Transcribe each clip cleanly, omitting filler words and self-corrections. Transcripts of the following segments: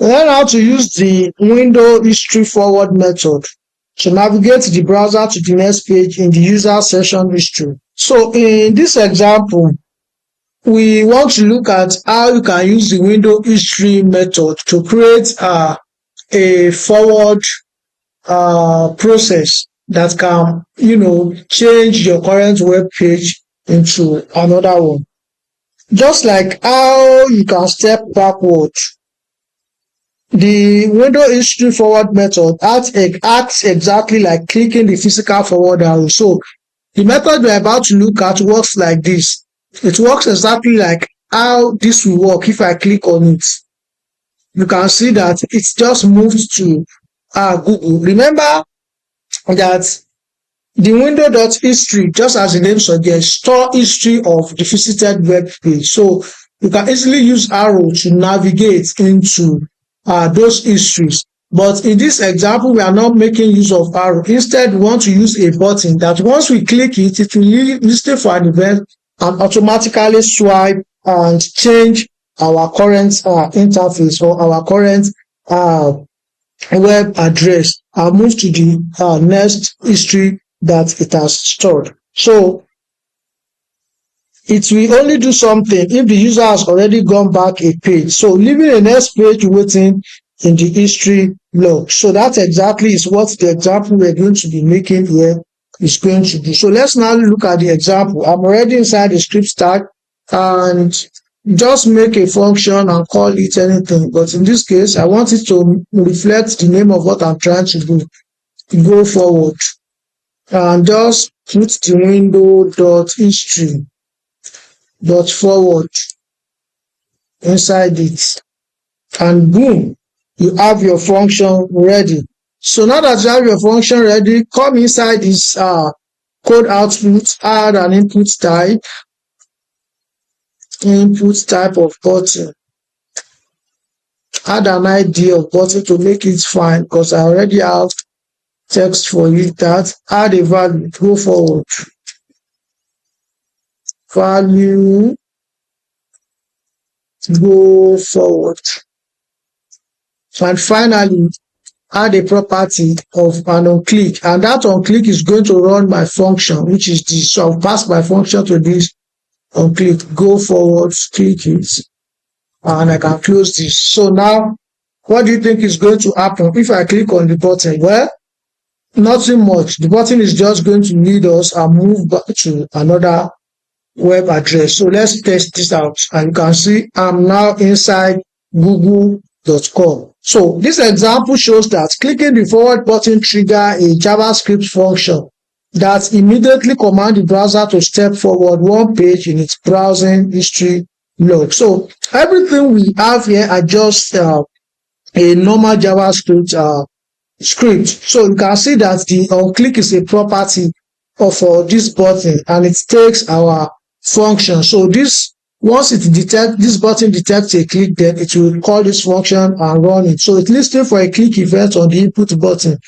Learn how to use the window history forward method to navigate the browser to the next page in the user session history. So in this example, we want to look at how you can use the window history method to create a forward process that can, change your current web page into another one. Just like how you can step backward, the window history forward method acts exactly like clicking the physical forward arrow. So the method we're about to look at works like this. It works exactly like how this will work if I click on it. You can see that it's just moved to Google. Remember that the window.history, just as the name suggests, store history of the visited web page. So you can easily use arrow to navigate into those histories. But in this example, we are not making use of arrow. Instead, we want to use a button that once we click it, it will listen for an event and automatically swipe and change our current interface or our current web address and move to the next history that it has stored. So it will only do something if the user has already gone back a page. So leaving a next page waiting in the history log. So that exactly is what the example we're going to be making here is going to do. So let's now look at the example. I'm already inside the script tag and just make a function and call it anything. But in this case, I want it to reflect the name of what I'm trying to do. Go forward. And just put the window.history .forward inside it. And boom, you have your function ready. So now that you have your function ready, come inside this code output, add an input type of button. Add an ID of button to make it fine because I already have text for you. That add a value, go forward. Value, go forward. And finally, add a property of an onClick, and that onClick is going to run my function, which is this. So I'll pass my function to this onClick. Go forward, click it, and I can close this. So now, what do you think is going to happen if I click on the button? Well, nothing much. The button is just going to lead us and move back to another web address. So let's test this out, and you can see I'm now inside google.com. So this example shows that clicking the forward button triggers a JavaScript function that immediately commands the browser to step forward one page in its browsing history log. So everything we have here are just a normal JavaScript script. So you can see that the onClick is a property of this button, and it takes our function. So this, once this button detects a click, then it will call this function and run it. So it listens for a click event on the input button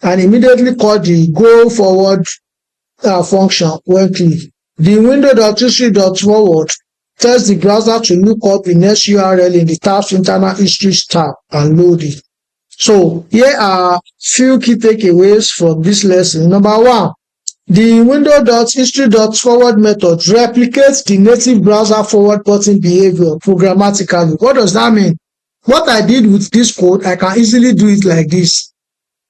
and immediately call the go forward function when clicked. The window.history.forward tells the browser to look up the next URL in the tab's internal history tab and load it. So here are few key takeaways from this lesson. Number one, the window.history.forward method replicates the native browser forward button behavior programmatically. What does that mean? What I did with this code, I can easily do it like this.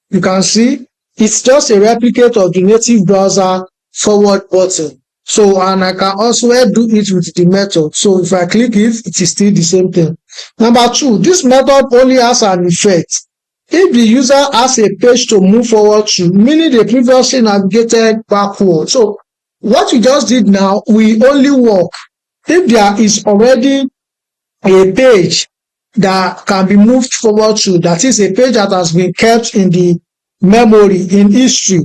You can see it's just a replicate of the native browser forward button. So, and I can also do it with the method. So if I click it, it is still the same thing. Number two, this method only has an effect if the user has a page to move forward to, meaning they previously navigated backward. So what we just did now, we only work if there is already a page that can be moved forward to, that is a page that has been kept in the memory, in history.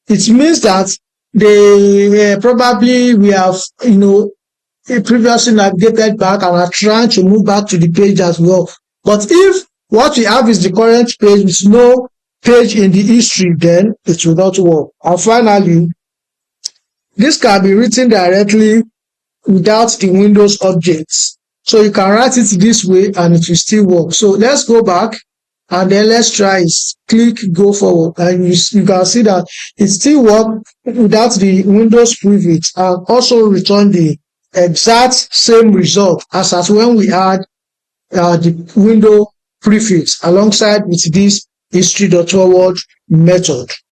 It means that they probably we have, previously navigated back and are trying to move back to the page as well. But if what we have is the current page with no page in the history, then it will not work. And finally, this can be written directly without the Windows objects. So you can write it this way and it will still work. So let's go back and then let's try it. Click go forward, and you can see that it still works without the Windows prefix, and also return the exact same result as when we had the window prefix alongside with this history.forward method.